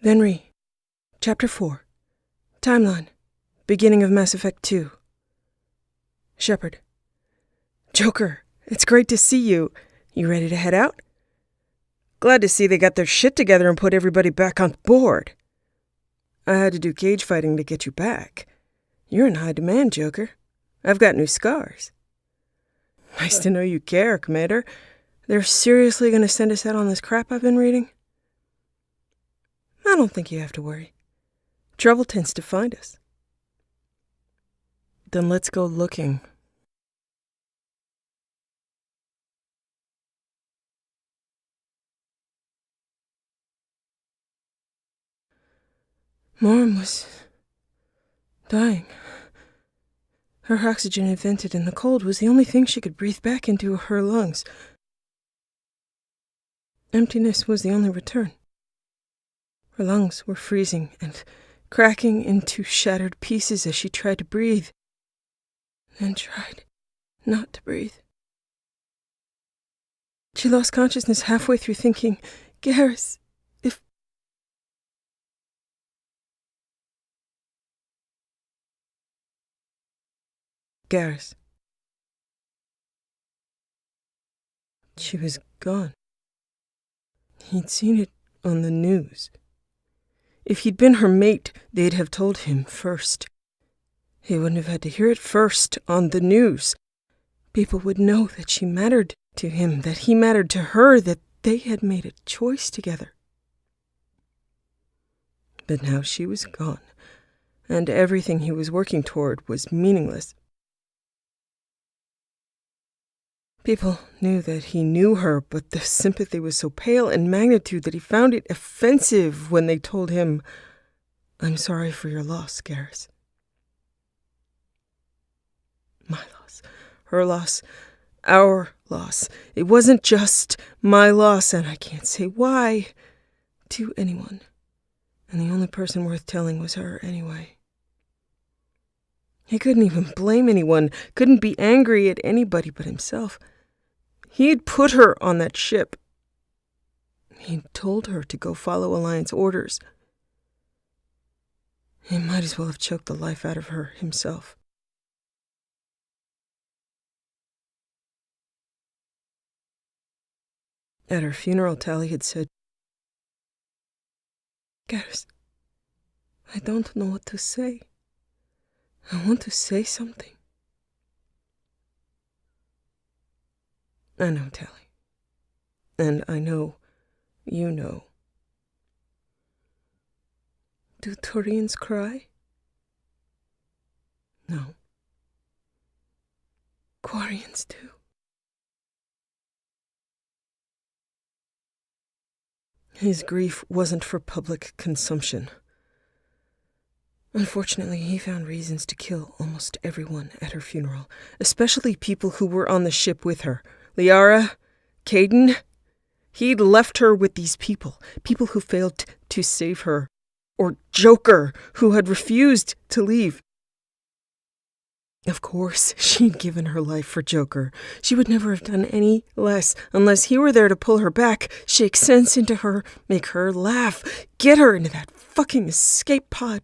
Venri Chapter 4. Timeline. Beginning of Mass Effect 2. Shepard. Joker, it's great to see you. You ready to head out? Glad to see they got their shit together and put everybody back on board. I had to do cage fighting to get you back. You're in high demand, Joker. I've got new scars. Nice to know you care, Commander. They're seriously going to send us out on this crap I've been reading? I don't think you have to worry. Trouble tends to find us. Then let's go looking. Mom was dying. Her oxygen had vented, and the cold was the only thing she could breathe back into her lungs. Emptiness was the only return. Her lungs were freezing and cracking into shattered pieces as she tried to breathe, then tried not to breathe. She lost consciousness halfway through thinking, Garrus, if... Garrus. She was gone. He'd seen it on the news. If he'd been her mate, they'd have told him first. He wouldn't have had to hear it first on the news. People would know that she mattered to him, that he mattered to her, that they had made a choice together. But now she was gone, and everything he was working toward was meaningless. People knew that he knew her, but the sympathy was so pale in magnitude that he found it offensive when they told him, I'm sorry for your loss, Garrus. My loss, her loss, our loss. It wasn't just my loss, and I can't say why to anyone. And the only person worth telling was her anyway. He couldn't even blame anyone, couldn't be angry at anybody but himself. He'd put her on that ship. He'd told her to go follow Alliance orders. He might as well have choked the life out of her himself. At her funeral, Tali had said, Garrus, I don't know what to say. I want to say something. I know, Tali. And I know you know. Do Turians cry? No. Quarians do. His grief wasn't for public consumption. Unfortunately, he found reasons to kill almost everyone at her funeral, especially people who were on the ship with her. Liara, Caden. He'd left her with these people who failed to save her, or Joker, who had refused to leave. Of course, she'd given her life for Joker. She would never have done any less unless he were there to pull her back, shake sense into her, make her laugh, get her into that fucking escape pod.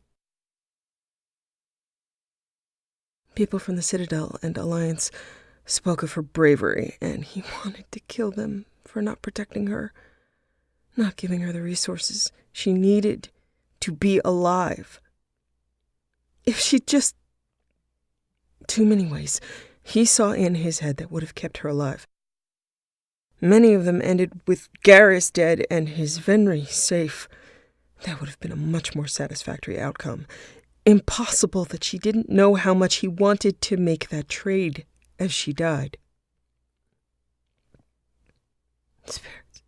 People from the Citadel and Alliance spoke of her bravery, and he wanted to kill them for not protecting her, not giving her the resources she needed to be alive. If she'd just... Too many ways he saw in his head that would have kept her alive. Many of them ended with Garrus dead and his Venri safe. That would have been a much more satisfactory outcome. Impossible that she didn't know how much he wanted to make that trade as she died. Spirits.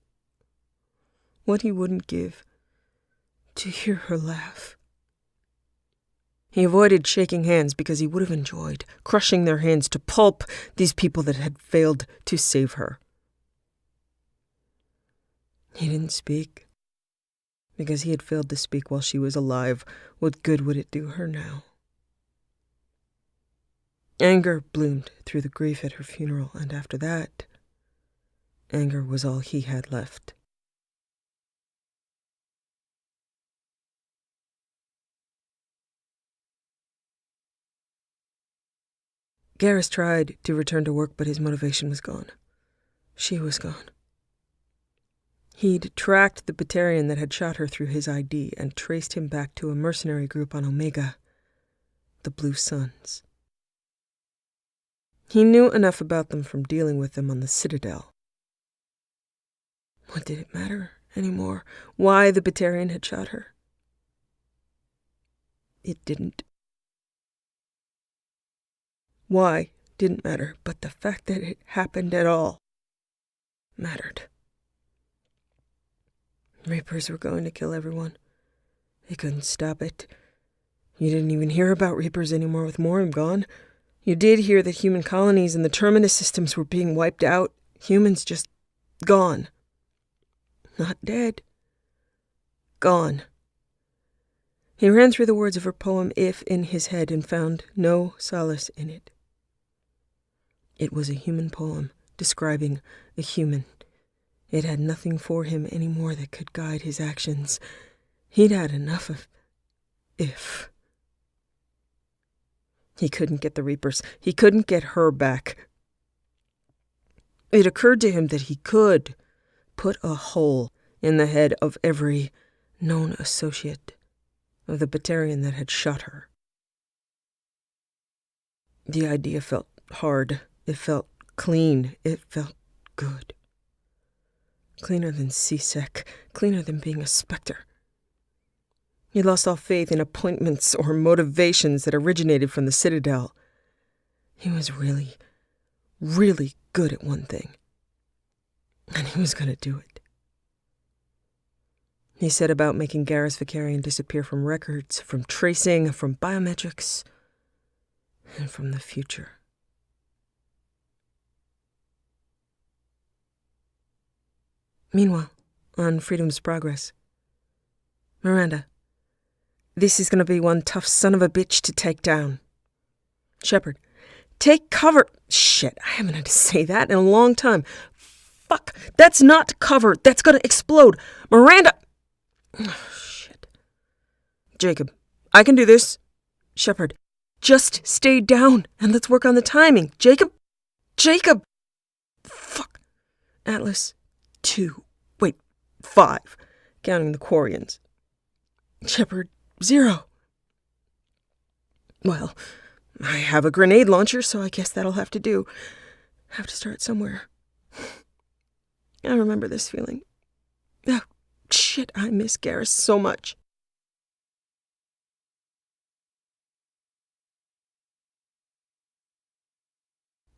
What he wouldn't give to hear her laugh. He avoided shaking hands because he would have enjoyed crushing their hands to pulp these people that had failed to save her. He didn't speak because he had failed to speak while she was alive. What good would it do her now? Anger bloomed through the grief at her funeral, and after that, anger was all he had left. Garrus tried to return to work, but his motivation was gone. She was gone. He'd tracked the Batarian that had shot her through his ID and traced him back to a mercenary group on Omega, the Blue Suns. He knew enough about them from dealing with them on the Citadel. What did it matter anymore? Why the Batarian had shot her? It didn't. Why didn't matter, but the fact that it happened at all mattered. Reapers were going to kill everyone. They couldn't stop it. You didn't even hear about Reapers anymore with Morim gone. You did hear that human colonies and the Terminus systems were being wiped out. Humans just gone. Not dead. Gone. He ran through the words of her poem If in his head and found no solace in it. It was a human poem describing a human. It had nothing for him anymore that could guide his actions. He'd had enough of if. He couldn't get the Reapers. He couldn't get her back. It occurred to him that he could put a hole in the head of every known associate of the Batarian that had shot her. The idea felt hard. It felt clean. It felt good. Cleaner than C-Sec. Cleaner than being a Spectre. He lost all faith in appointments or motivations that originated from the Citadel. He was really, really good at one thing. And he was going to do it. He set about making Garrus Vicarian disappear from records, from tracing, from biometrics, and from the future. Meanwhile, on Freedom's Progress, Miranda, this is going to be one tough son of a bitch to take down. Shepard, take cover. Shit, I haven't had to say that in a long time. Fuck, that's not cover. That's going to explode. Miranda. Oh, shit. Jacob, I can do this. Shepard, just stay down and let's work on the timing. Jacob. Fuck. Atlas. 5, counting the Quarians. Shepard, 0. Well, I have a grenade launcher, so I guess that'll have to do. Have to start somewhere. I remember this feeling. Oh, shit, I miss Garrus so much.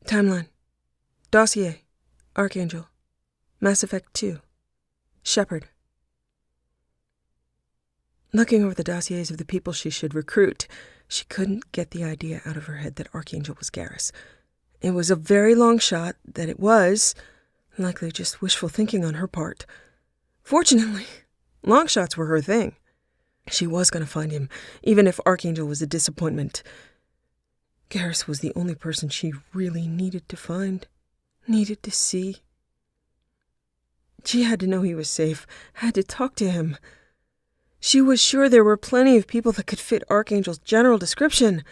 Timeline. Dossier. Archangel. Mass Effect 2. Shepard. Looking over the dossiers of the people she should recruit, she couldn't get the idea out of her head that Archangel was Garrus. It was a very long shot that it was, likely just wishful thinking on her part. Fortunately, long shots were her thing. She was going to find him, even if Archangel was a disappointment. Garrus was the only person she really needed to find, needed to see. She had to know he was safe, had to talk to him. She was sure there were plenty of people that could fit Archangel's general description,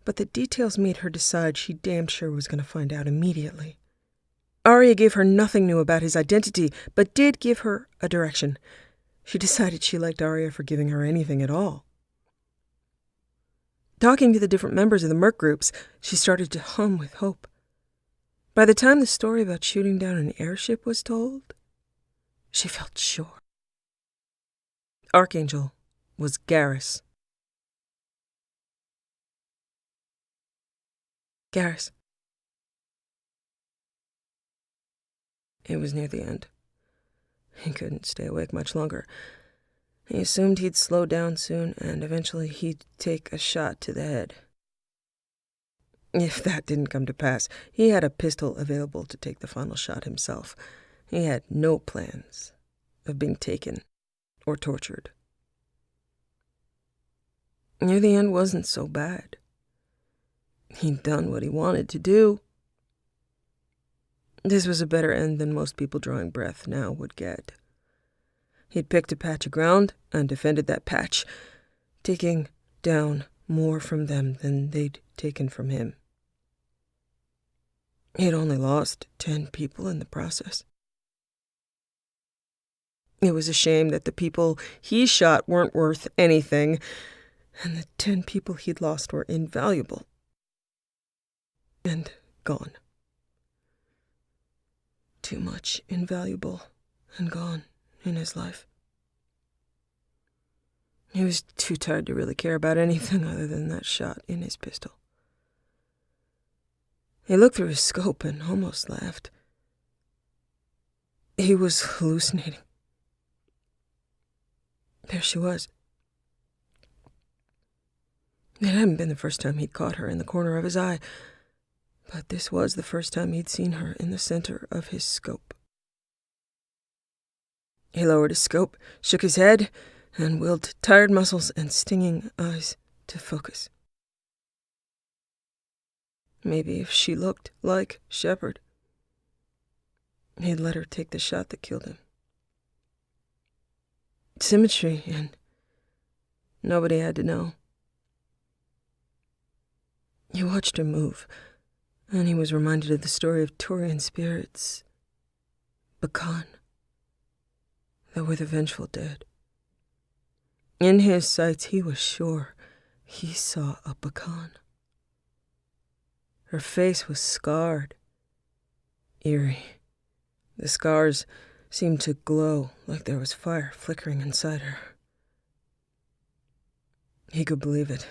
but the details made her decide she damned sure was going to find out immediately. Aria gave her nothing new about his identity, but did give her a direction. She decided she liked Aria for giving her anything at all. Talking to the different members of the Merc groups, she started to hum with hope. By the time the story about shooting down an airship was told, she felt sure. Archangel was Garrus. Garrus. It was near the end. He couldn't stay awake much longer. He assumed he'd slow down soon, and eventually he'd take a shot to the head. If that didn't come to pass, he had a pistol available to take the final shot himself. He had no plans of being taken or tortured. Near the end wasn't so bad. He'd done what he wanted to do. This was a better end than most people drawing breath now would get. He'd picked a patch of ground and defended that patch, taking down more from them than they'd taken from him. He'd only lost 10 people in the process. It was a shame that the people he shot weren't worth anything, and the 10 people he'd lost were invaluable. And gone. Too much invaluable and gone in his life. He was too tired to really care about anything other than that shot in his pistol. He looked through his scope and almost laughed. He was hallucinating. There she was. It hadn't been the first time he'd caught her in the corner of his eye, but this was the first time he'd seen her in the center of his scope. He lowered his scope, shook his head, and willed tired muscles and stinging eyes to focus. Maybe if she looked like Shepard, he'd let her take the shot that killed him. Symmetry, and nobody had to know. He watched her move, and he was reminded of the story of Turian spirits, Bakan, that were the vengeful dead. In his sights, he was sure he saw a Bakan. Her face was scarred, eerie. The scars seemed to glow like there was fire flickering inside her. He could believe it.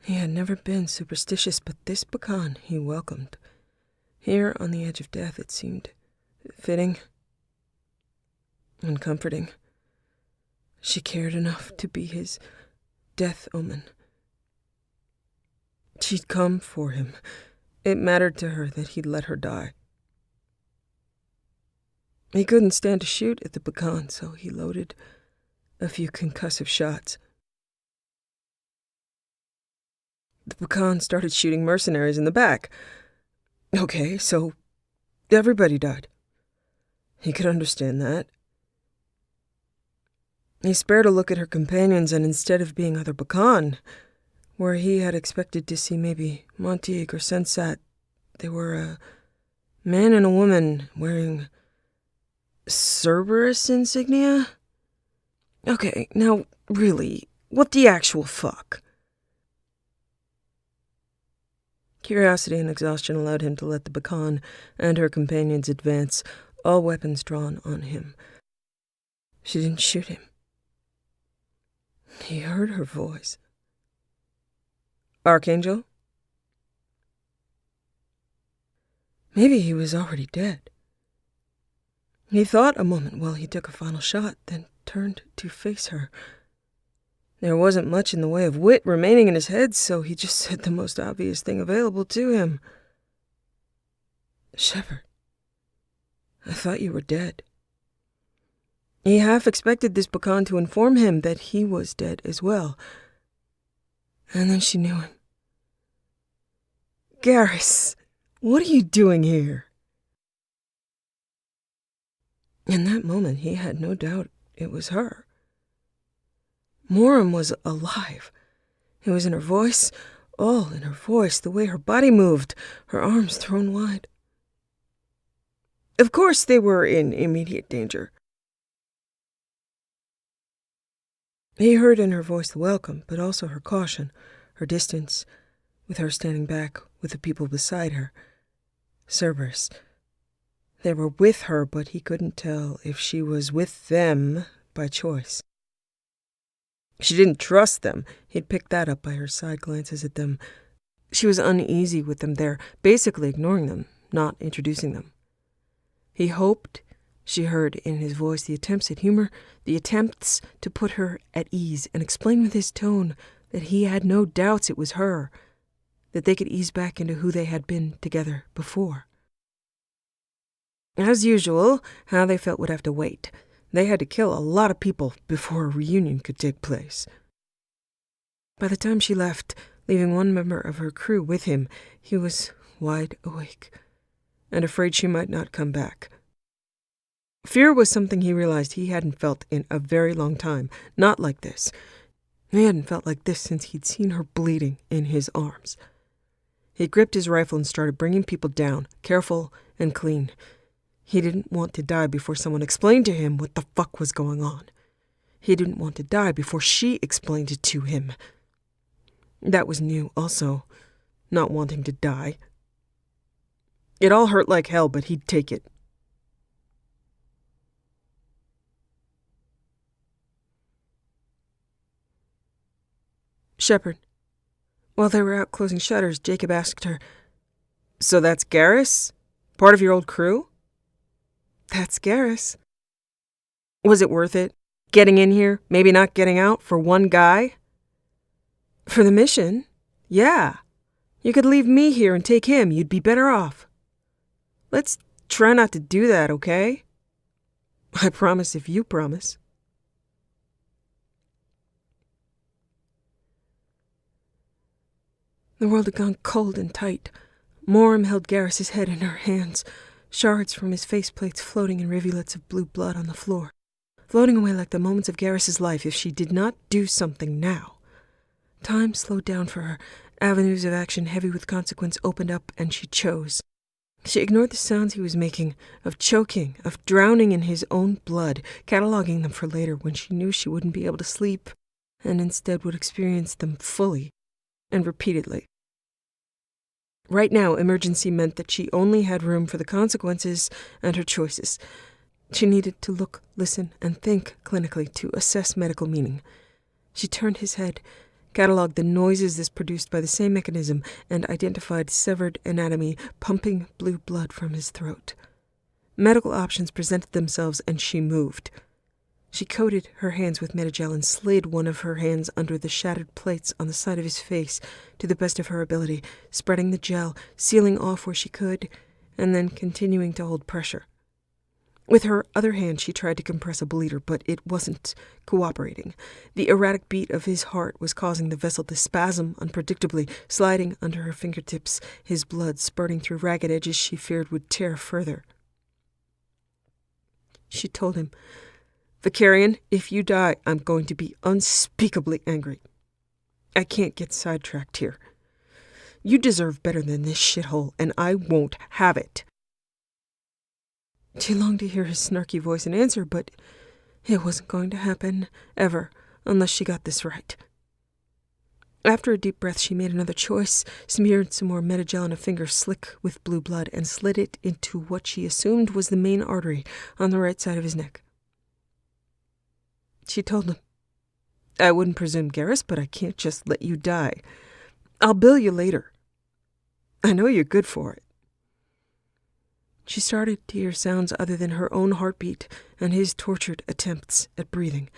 He had never been superstitious, but this Bakan he welcomed. Here on the edge of death, it seemed fitting and comforting. She cared enough to be his death omen. She'd come for him. It mattered to her that he'd let her die. He couldn't stand to shoot at the Bakan, so he loaded a few concussive shots. The Bakan started shooting mercenaries in the back. Okay, so everybody died. He could understand that. He spared a look at her companions, and instead of being other Bakan, where he had expected to see maybe Monteague or Sensat, they were a man and a woman wearing Cerberus insignia? Okay, now, really, what the actual fuck? Curiosity and exhaustion allowed him to let the Bakan and her companions advance, all weapons drawn on him. She didn't shoot him. He heard her voice. Archangel? Maybe he was already dead. He thought a moment while he took a final shot, then turned to face her. There wasn't much in the way of wit remaining in his head, so he just said the most obvious thing available to him. Shepard, I thought you were dead. He half expected this Bakan to inform him that he was dead as well. And then she knew him. Garrus, what are you doing here? In that moment, he had no doubt it was her. Moram was alive. It was in her voice, all in her voice, the way her body moved, her arms thrown wide. Of course they were in immediate danger. He heard in her voice the welcome, but also her caution, her distance, with her standing back with the people beside her. Cerberus. They were with her, but he couldn't tell if she was with them by choice. She didn't trust them. He'd picked that up by her side glances at them. She was uneasy with them there, basically ignoring them, not introducing them. He hoped she heard in his voice the attempts at humor, the attempts to put her at ease and explain with his tone that he had no doubts it was her, that they could ease back into who they had been together before. As usual, how they felt would have to wait. They had to kill a lot of people before a reunion could take place. By the time she left, leaving one member of her crew with him, he was wide awake and afraid she might not come back. Fear was something he realized he hadn't felt in a very long time, not like this. He hadn't felt like this since he'd seen her bleeding in his arms. He gripped his rifle and started bringing people down, careful and clean. He didn't want to die before someone explained to him what the fuck was going on. He didn't want to die before she explained it to him. That was new, also, not wanting to die. It all hurt like hell, but he'd take it. Shepard. While they were out closing shutters, Jacob asked her, "So that's Garrus? Part of your old crew?" "That's Garrus." "Was it worth it? Getting in here, maybe not getting out, for one guy?" "For the mission? Yeah. You could leave me here and take him. You'd be better off." "Let's try not to do that, okay?" "I promise if you promise." The world had gone cold and tight. Moram held Garrus's head in her hands, shards from his faceplates floating in rivulets of blue blood on the floor, floating away like the moments of Garrus's life if she did not do something now. Time slowed down for her. Avenues of action heavy with consequence opened up, and she chose. She ignored the sounds he was making, of choking, of drowning in his own blood, cataloging them for later when she knew she wouldn't be able to sleep, and instead would experience them fully and repeatedly. Right now, emergency meant that she only had room for the consequences and her choices. She needed to look, listen, and think clinically to assess medical meaning. She turned his head, cataloged the noises this produced by the same mechanism, and identified severed anatomy pumping blue blood from his throat. Medical options presented themselves, and she moved. She coated her hands with Metagel and slid one of her hands under the shattered plates on the side of his face to the best of her ability, spreading the gel, sealing off where she could, and then continuing to hold pressure. With her other hand, she tried to compress a bleeder, but it wasn't cooperating. The erratic beat of his heart was causing the vessel to spasm unpredictably, sliding under her fingertips, his blood spurting through ragged edges she feared would tear further. She told him, "Vicarian, if you die, I'm going to be unspeakably angry. I can't get sidetracked here. You deserve better than this shithole, and I won't have it." She longed to hear his snarky voice in answer, but it wasn't going to happen, ever, unless she got this right. After a deep breath, she made another choice, smeared some more Metagel on a finger slick with blue blood, and slid it into what she assumed was the main artery on the right side of his neck. She told him, "I wouldn't presume, Garrus, but I can't just let you die. I'll bill you later. I know you're good for it." She started to hear sounds other than her own heartbeat and his tortured attempts at breathing.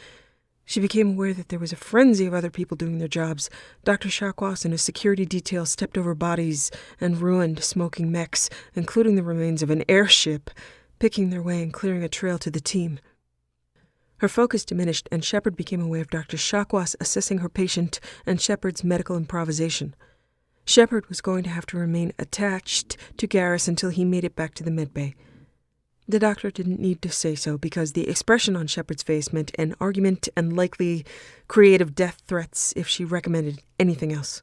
She became aware that there was a frenzy of other people doing their jobs. Dr. Shakwas and his security detail stepped over bodies and ruined smoking mechs, including the remains of an airship, picking their way and clearing a trail to the team. Her focus diminished, and Shepard became aware of Dr. Shakwas assessing her patient and Shepard's medical improvisation. Shepard was going to have to remain attached to Garrus until he made it back to the medbay. The doctor didn't need to say so, because the expression on Shepard's face meant an argument and likely creative death threats if she recommended anything else.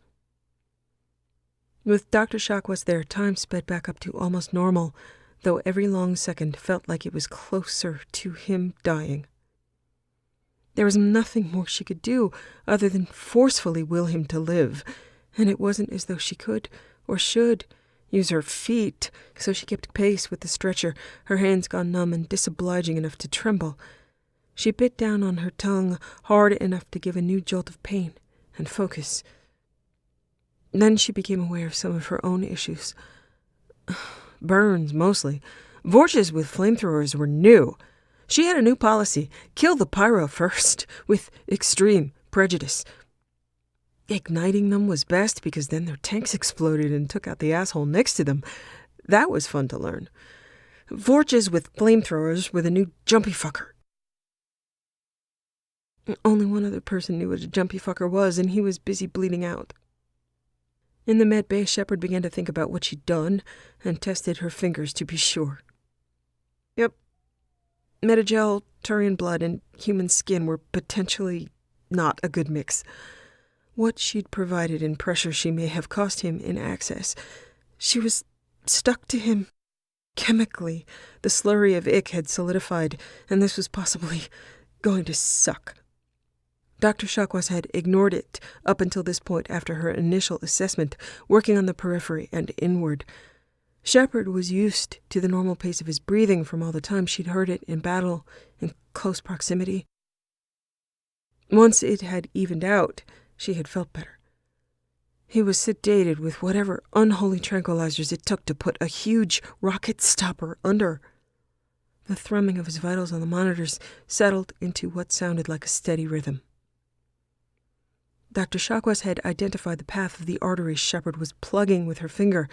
With Dr. Shakwas there, time sped back up to almost normal, though every long second felt like it was closer to him dying. There was nothing more she could do other than forcefully will him to live, and it wasn't as though she could, or should, use her feet, so she kept pace with the stretcher, her hands gone numb and disobliging enough to tremble. She bit down on her tongue, hard enough to give a new jolt of pain and focus. Then she became aware of some of her own issues. Burns, mostly. Vorches with flamethrowers were new. She had a new policy: kill the pyro first, with extreme prejudice. Igniting them was best, because then their tanks exploded and took out the asshole next to them. That was fun to learn. Vorches with flamethrowers were the new jumpy fucker. Only one other person knew what a jumpy fucker was, and he was busy bleeding out. In the med bay, Shepard began to think about what she'd done, and tested her fingers to be sure. Yep. Metagel, Turian blood, and human skin were potentially not a good mix. what she'd provided in pressure she may have cost him in access. She was stuck to him. Chemically, the slurry of ick had solidified, and this was possibly going to suck. Dr. Shakwas had ignored it up until this point after her initial assessment, working on the periphery and inward. Shepard was used to the normal pace of his breathing from all the time she'd heard it in battle, in close proximity. Once it had evened out, she had felt better. He was sedated with whatever unholy tranquilizers it took to put a huge rocket stopper under. The thrumming of his vitals on the monitors settled into what sounded like a steady rhythm. Dr. Shakwas had identified the path of the artery Shepard was plugging with her finger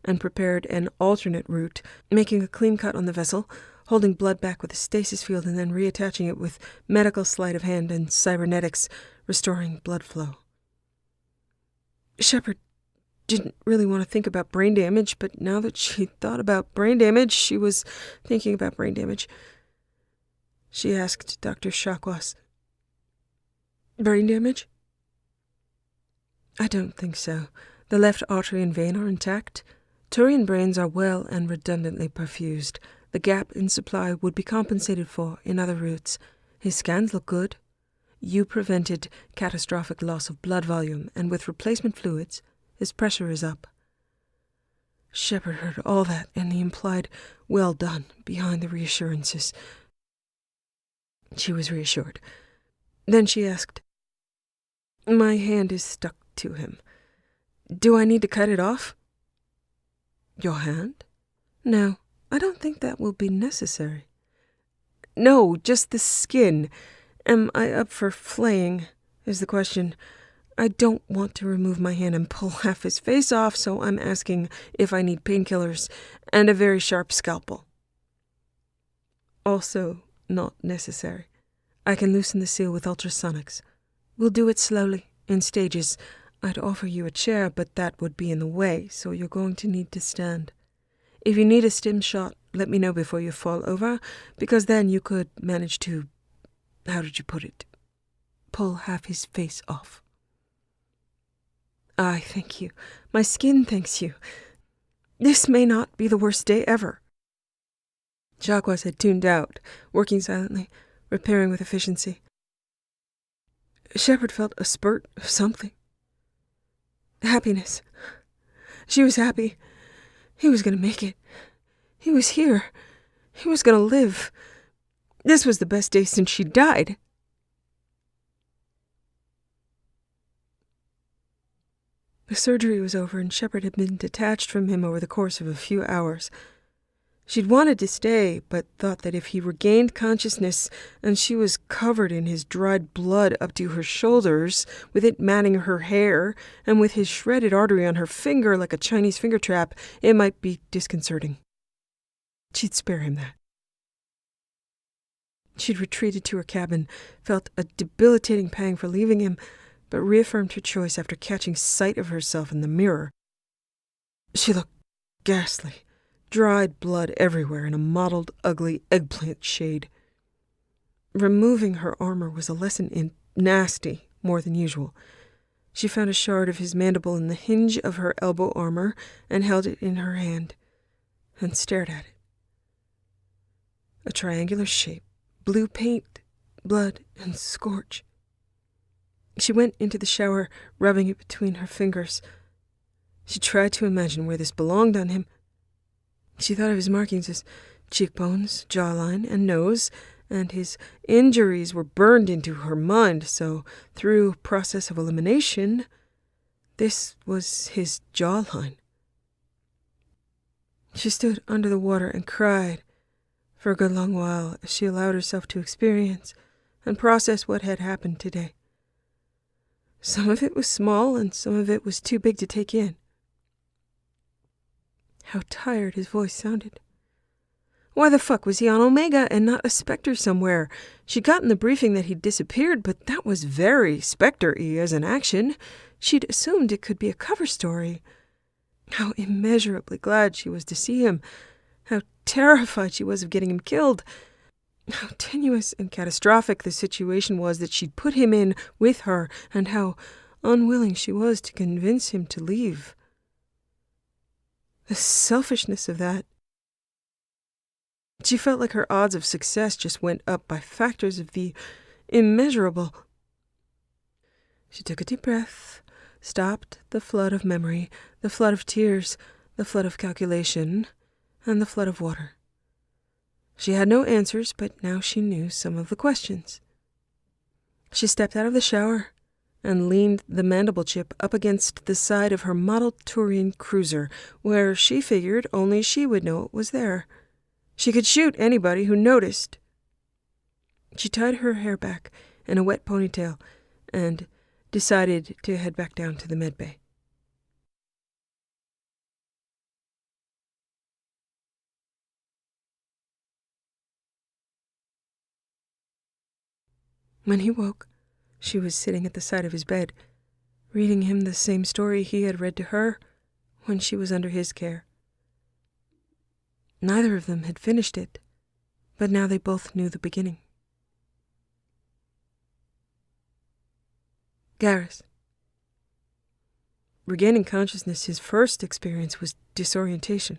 and prepared an alternate route, making a clean cut on the vessel, holding blood back with a stasis field and then reattaching it with medical sleight of hand and cybernetics, restoring blood flow. Shepard didn't really want to think about brain damage, but now that she thought about brain damage, she was thinking about brain damage. She asked Dr. Shakwas, "Brain damage?" "I don't think so. The left artery and vein are intact. Turian brains are well and redundantly perfused. The gap in supply would be compensated for in other routes. His scans look good. You prevented catastrophic loss of blood volume, and with replacement fluids, his pressure is up." Shepard heard all that and the implied "well done" behind the reassurances. She was reassured. Then she asked, "My hand is stuck to him. Do I need to cut it off?" "Your hand?" "No, I don't think that will be necessary." "No, just the skin. Am I up for flaying, is the question. I don't want to remove my hand and pull half his face off, so I'm asking if I need painkillers and a very sharp scalpel." "Also not necessary. I can loosen the seal with ultrasonics. We'll do it slowly, in stages. I'd offer you a chair, but that would be in the way, so you're going to need to stand. If you need a stim shot, let me know before you fall over, because then you could manage to, how did you put it, pull half his face off." "I thank you. My skin thanks you. This may not be the worst day ever." Shakwas had tuned out, working silently, repairing with efficiency. Shepard felt a spurt of something. Happiness. She was happy. He was going to make it. He was here. He was going to live. This was the best day since she died. The surgery was over, and Shepard had been detached from him over the course of a few hours. She'd wanted to stay, but thought that if he regained consciousness and she was covered in his dried blood up to her shoulders, with it matting her hair, and with his shredded artery on her finger like a Chinese finger trap, it might be disconcerting. She'd spare him that. She'd retreated to her cabin, felt a debilitating pang for leaving him, but reaffirmed her choice after catching sight of herself in the mirror. She looked ghastly. Dried blood everywhere in a mottled, ugly eggplant shade. Removing her armor was a lesson in nasty more than usual. She found a shard of his mandible in the hinge of her elbow armor and held it in her hand, and stared at it. A triangular shape, blue paint, blood, and scorch. She went into the shower, rubbing it between her fingers. She tried to imagine where this belonged on him. She thought of his markings as cheekbones, jawline, and nose, and his injuries were burned into her mind, so through process of elimination, this was his jawline. She stood under the water and cried for a good long while as she allowed herself to experience and process what had happened today. Some of it was small, and some of it was too big to take in. How tired his voice sounded. Why the fuck was he on Omega and not a Spectre somewhere? She'd gotten the briefing that he'd disappeared, but that was very Spectre-y as an action. She'd assumed it could be a cover story. How immeasurably glad she was to see him. How terrified she was of getting him killed. How tenuous and catastrophic the situation was that she'd put him in with her, and how unwilling she was to convince him to leave. The selfishness of that. She felt like her odds of success just went up by factors of the immeasurable. She took a deep breath, stopped the flood of memory, the flood of tears, the flood of calculation, and the flood of water. She had no answers, but now she knew some of the questions. She stepped out of the shower and leaned the mandible chip up against the side of her model Turian cruiser, where she figured only she would know it was there. She could shoot anybody who noticed. She tied her hair back in a wet ponytail and decided to head back down to the medbay. When he woke, she was sitting at the side of his bed, reading him the same story he had read to her when she was under his care. Neither of them had finished it, but now they both knew the beginning. Garrus. Regaining consciousness, his first experience was disorientation.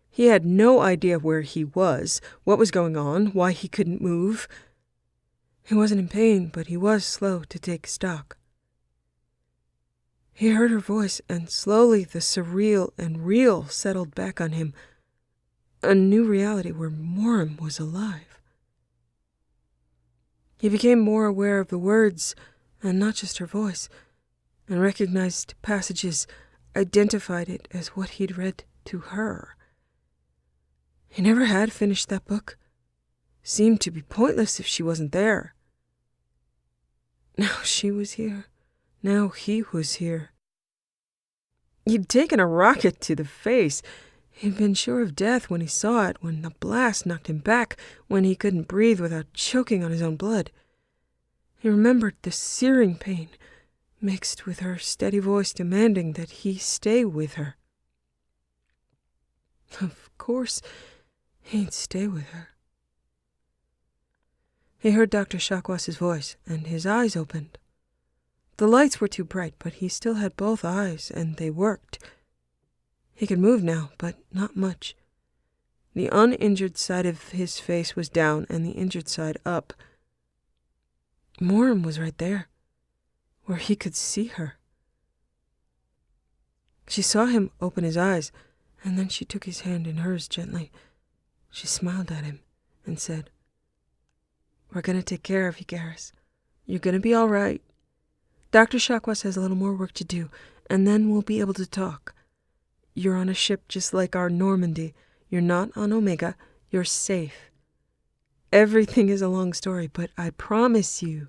He had no idea where he was, what was going on, why he couldn't move. He wasn't in pain, but he was slow to take stock. He heard her voice, and slowly the surreal and real settled back on him. A new reality where Morim was alive. He became more aware of the words, and not just her voice, and recognized passages, identified it as what he'd read to her. He never had finished that book. Seemed to be pointless if she wasn't there. Now she was here. Now he was here. He'd taken a rocket to the face. He'd been sure of death when he saw it, when the blast knocked him back, when he couldn't breathe without choking on his own blood. He remembered the searing pain, mixed with her steady voice demanding that he stay with her. Of course, he'd stay with her. He heard Dr. Shakwas's voice, and his eyes opened. The lights were too bright, but he still had both eyes, and they worked. He could move now, but not much. The uninjured side of his face was down, and the injured side up. Morim was right there, where he could see her. She saw him open his eyes, and then she took his hand in hers gently. She smiled at him and said, "We're going to take care of you, Garrus. You're going to be all right. Dr. Shakwas has a little more work to do, and then we'll be able to talk. You're on a ship just like our Normandy. You're not on Omega. You're safe. Everything is a long story, but I promise you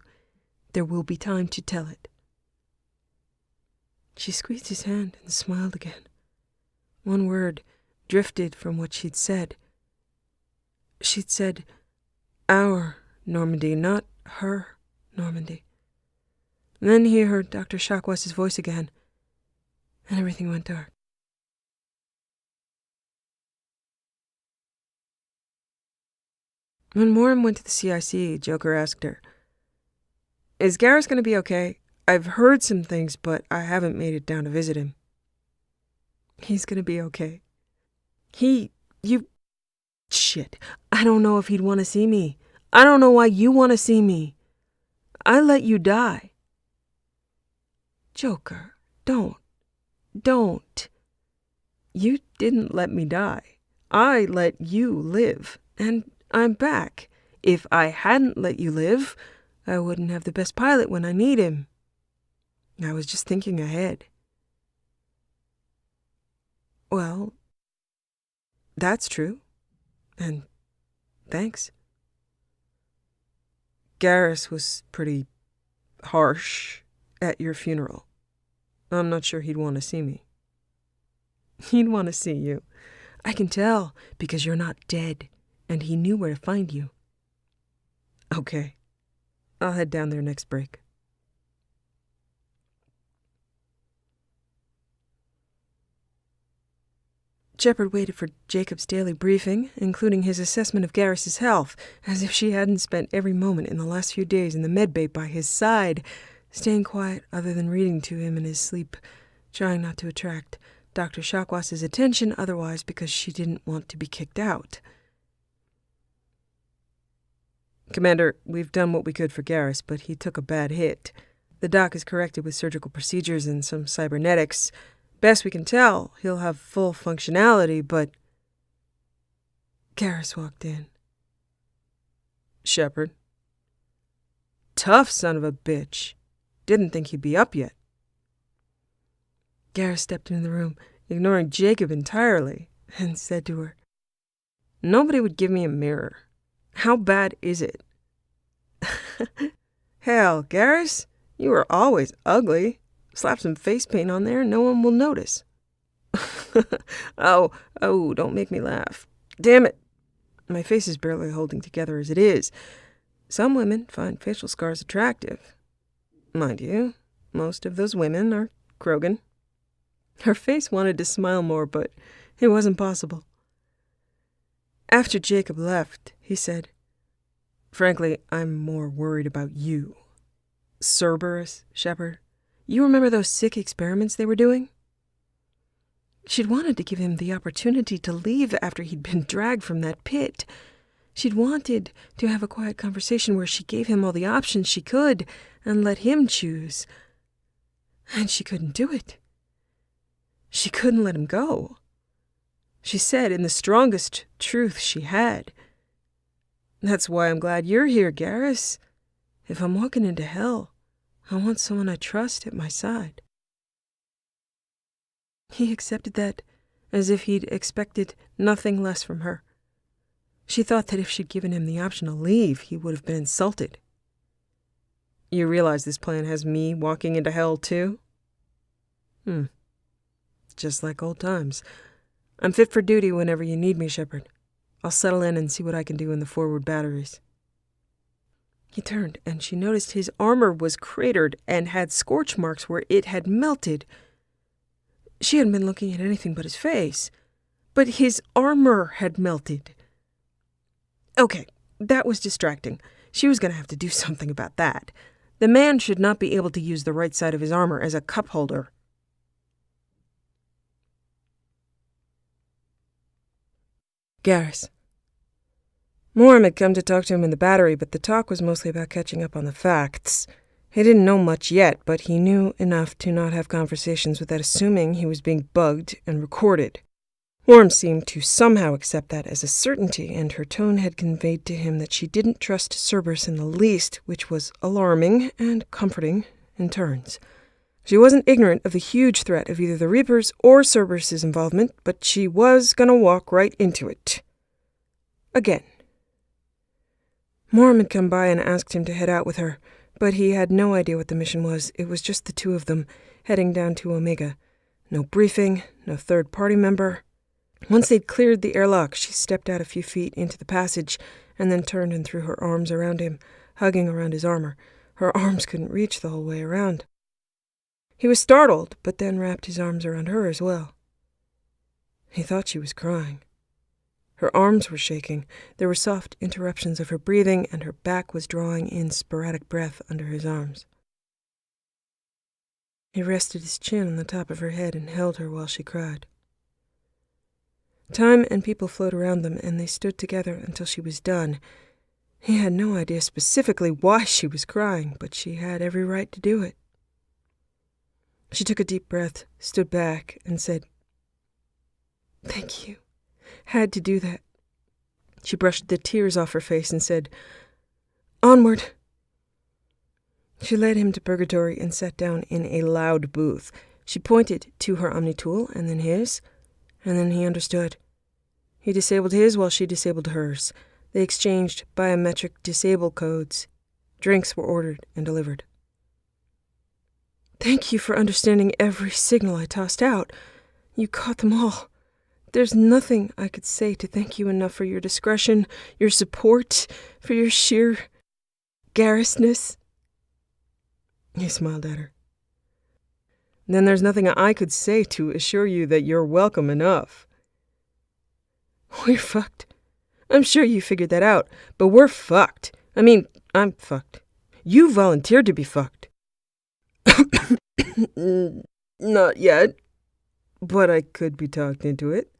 there will be time to tell it." She squeezed his hand and smiled again. One word drifted from what she'd said. She'd said, "Our Normandy, not her Normandy." And then he heard Dr. Shakwas's voice again, and everything went dark. When Morim went to the CIC, Joker asked her, "Is Garrus going to be okay? I've heard some things, but I haven't made it down to visit him." "He's going to be okay. Shit, I don't know if he'd want to see me. I don't know why you want to see me. I let you die." "Joker, don't. You didn't let me die. I let you live, and I'm back. If I hadn't let you live, I wouldn't have the best pilot when I need him. I was just thinking ahead." "Well, that's true. And thanks." "Garrus was pretty harsh at your funeral. I'm not sure he'd want to see me." "He'd want to see you. I can tell, because you're not dead, and he knew where to find you." "Okay. I'll head down there next break." Shepard waited for Jacob's daily briefing, including his assessment of Garrus's health, as if she hadn't spent every moment in the last few days in the medbay by his side, staying quiet other than reading to him in his sleep, trying not to attract Dr. Shakwas's attention otherwise because she didn't want to be kicked out. "Commander, we've done what we could for Garrus, but he took a bad hit. The doc is corrected with surgical procedures and some cybernetics. Best we can tell, he'll have full functionality, but..." Garrus walked in. "Shepard." "Tough son of a bitch. Didn't think he'd be up yet." Garrus stepped into the room, ignoring Jacob entirely, and said to her, "Nobody would give me a mirror. How bad is it?" "Hell, Garrus, you were always ugly. Slap some face paint on there, no one will notice." Oh, don't make me laugh. Damn it. My face is barely holding together as it is. Some women find facial scars attractive. Mind you, most of those women are Krogan." Her face wanted to smile more, but it wasn't possible. After Jacob left, he said, "Frankly, I'm more worried about you. Cerberus, Shepard, you remember those sick experiments they were doing?" She'd wanted to give him the opportunity to leave after he'd been dragged from that pit. She'd wanted to have a quiet conversation where she gave him all the options she could and let him choose. And she couldn't do it. She couldn't let him go. She said in the strongest truth she had, "That's why I'm glad you're here, Garrus. If I'm walking into hell, I want someone I trust at my side." He accepted that as if he'd expected nothing less from her. She thought that if she'd given him the option to leave, he would have been insulted. "You realize this plan has me walking into hell, too?" Just like old times. I'm fit for duty whenever you need me, Shepard. I'll settle in and see what I can do in the forward batteries." He turned, and she noticed his armor was cratered and had scorch marks where it had melted. She hadn't been looking at anything but his face, but his armor had melted. Okay, that was distracting. She was going to have to do something about that. The man should not be able to use the right side of his armor as a cup holder. Garrus. Moram had come to talk to him in the battery, but the talk was mostly about catching up on the facts. He didn't know much yet, but he knew enough to not have conversations without assuming he was being bugged and recorded. Moram seemed to somehow accept that as a certainty, and her tone had conveyed to him that she didn't trust Cerberus in the least, which was alarming and comforting in turns. She wasn't ignorant of the huge threat of either the Reapers or Cerberus's involvement, but she was going to walk right into it. Again. Moram had come by and asked him to head out with her, but he had no idea what the mission was. It was just the two of them, heading down to Omega. No briefing, no third-party member. Once they'd cleared the airlock, she stepped out a few feet into the passage and then turned and threw her arms around him, hugging around his armor. Her arms couldn't reach the whole way around. He was startled, but then wrapped his arms around her as well. He thought she was crying. Her arms were shaking. There were soft interruptions of her breathing, and her back was drawing in sporadic breath under his arms. He rested his chin on the top of her head and held her while she cried. Time and people flowed around them, and they stood together until she was done. He had no idea specifically why she was crying, but she had every right to do it. She took a deep breath, stood back, and said, "Thank you. Had to do that." She brushed the tears off her face and said, "Onward." She led him to Purgatory and sat down in a loud booth. She pointed to her Omni-tool and then his, and then he understood. He disabled his while she disabled hers. They exchanged biometric disable codes. Drinks were ordered and delivered. "Thank you for understanding every signal I tossed out. You caught them all. There's nothing I could say to thank you enough for your discretion, your support, for your sheer Garrusness." He smiled at her. "Then there's nothing I could say to assure you that you're welcome enough." "We're fucked. I'm sure you figured that out, but we're fucked. I mean, I'm fucked. You volunteered to be fucked. Not yet, but I could be talked into it.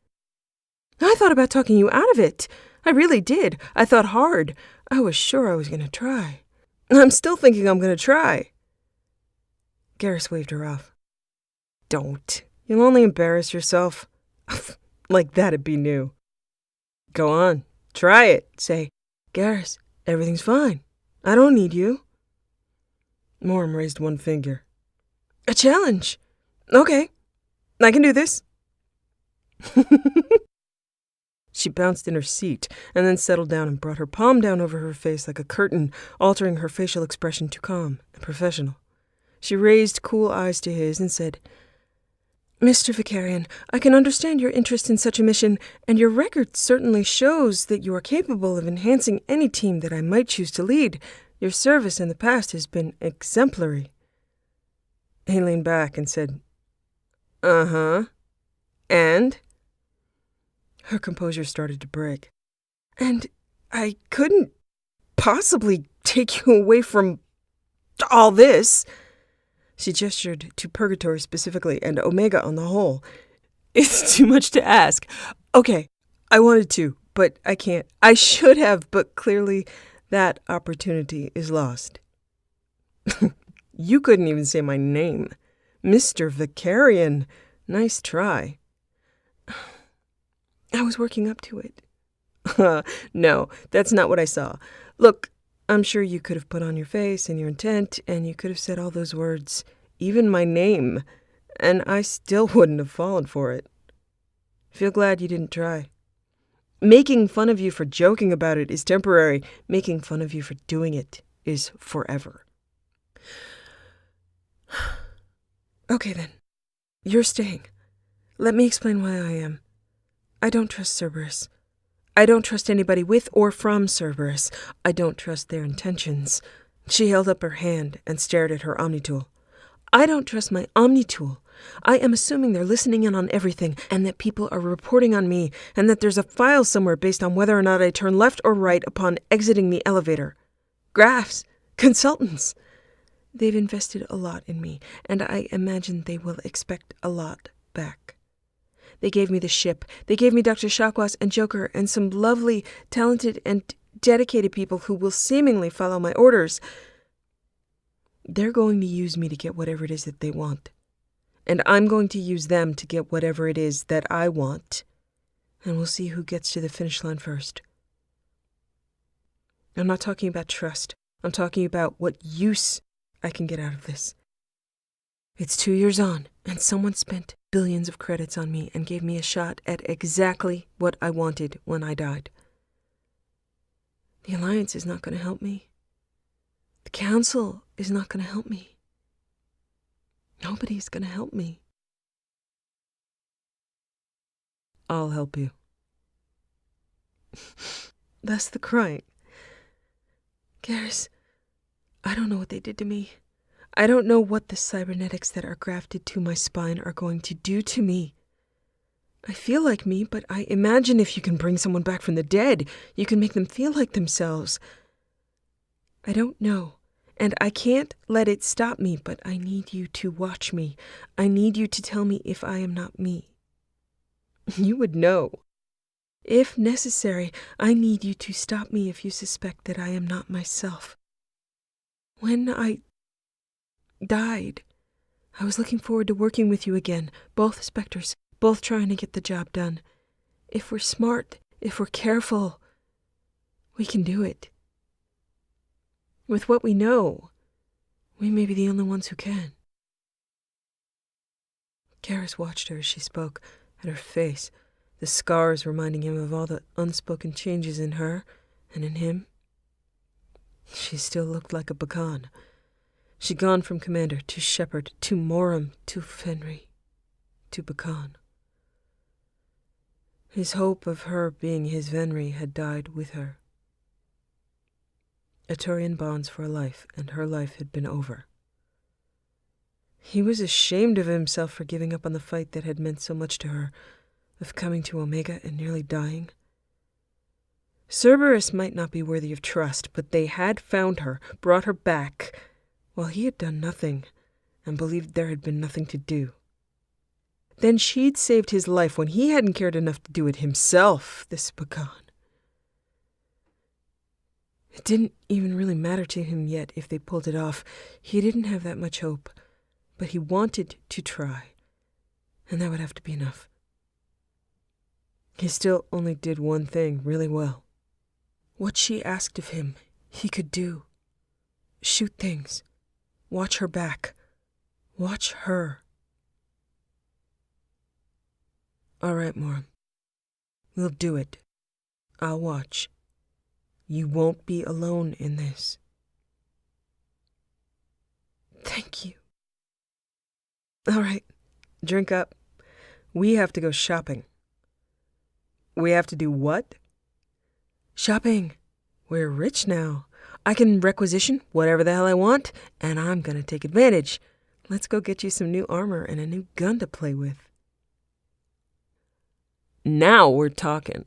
I thought about talking you out of it. I really did. I thought hard. I was sure I was going to try. I'm still thinking I'm going to try. Garrus waved her off. Don't. You'll only embarrass yourself. Like that'd be new. Go on. Try it. Say, Garrus, everything's fine. I don't need you. Moram raised one finger. A challenge. Okay. I can do this. She bounced in her seat and then settled down and brought her palm down over her face like a curtain, altering her facial expression to calm and professional. She raised cool eyes to his and said, Mr. Shakarian, I can understand your interest in such a mission, and your record certainly shows that you are capable of enhancing any team that I might choose to lead. Your service in the past has been exemplary. He leaned back and said, Uh-huh. And? Her composure started to break. And I couldn't possibly take you away from all this. She gestured to Purgatory specifically and Omega on the whole. It's too much to ask. Okay, I wanted to, but I can't. I should have, but clearly that opportunity is lost. You couldn't even say my name. Mr. Shakarian. Nice try. I was working up to it. No, that's not what I saw. Look, I'm sure you could have put on your face and your intent, and you could have said all those words, even my name, and I still wouldn't have fallen for it. Feel glad you didn't try. Making fun of you for joking about it is temporary. Making fun of you for doing it is forever. Okay then. You're staying. Let me explain why I am. I don't trust Cerberus. I don't trust anybody with or from Cerberus. I don't trust their intentions. She held up her hand and stared at her Omnitool. I don't trust my Omnitool. I am assuming they're listening in on everything, and that people are reporting on me, and that there's a file somewhere based on whether or not I turn left or right upon exiting the elevator. Graphs. Consultants. They've invested a lot in me, and I imagine they will expect a lot back. They gave me the ship. They gave me Dr. Shakwas and Joker and some lovely, talented, and dedicated people who will seemingly follow my orders. They're going to use me to get whatever it is that they want. And I'm going to use them to get whatever it is that I want. And we'll see who gets to the finish line first. I'm not talking about trust. I'm talking about what use I can get out of this. It's 2 years on, and someone spent billions of credits on me and gave me a shot at exactly what I wanted when I died. The Alliance is not going to help me. The Council is not going to help me. Nobody's going to help me. I'll help you. That's the crying. Garrus, I don't know what they did to me. I don't know what the cybernetics that are grafted to my spine are going to do to me. I feel like me, but I imagine if you can bring someone back from the dead, you can make them feel like themselves. I don't know, and I can't let it stop me, but I need you to watch me. I need you to tell me if I am not me. You would know. If necessary, I need you to stop me if you suspect that I am not myself. When I died, I was looking forward to working with you again, both Spectres, both trying to get the job done. If we're smart, if we're careful, we can do it. With what we know, we may be the only ones who can. Garrus watched her as she spoke, at her face, the scars reminding him of all the unspoken changes in her and in him. She still looked like a Bakan. She'd gone from Commander to Shepard to Moram to Venri to Bakan. His hope of her being his Venri had died with her. Aturian bonds for a life, and her life had been over. He was ashamed of himself for giving up on the fight that had meant so much to her, of coming to Omega and nearly dying. Cerberus might not be worthy of trust, but they had found her, brought her back, while he had done nothing, and believed there had been nothing to do. Then she'd saved his life when he hadn't cared enough to do it himself, this Pagan. It didn't even really matter to him yet if they pulled it off. He didn't have that much hope, but he wanted to try, and that would have to be enough. He still only did one thing really well. What she asked of him, he could do. Shoot things. Watch her back. Watch her. All right, Moram. We'll do it. I'll watch. You won't be alone in this. Thank you. All right, drink up. We have to go shopping. We have to do what? Shopping. We're rich now. I can requisition whatever the hell I want, and I'm gonna take advantage. Let's go get you some new armor and a new gun to play with. Now we're talking.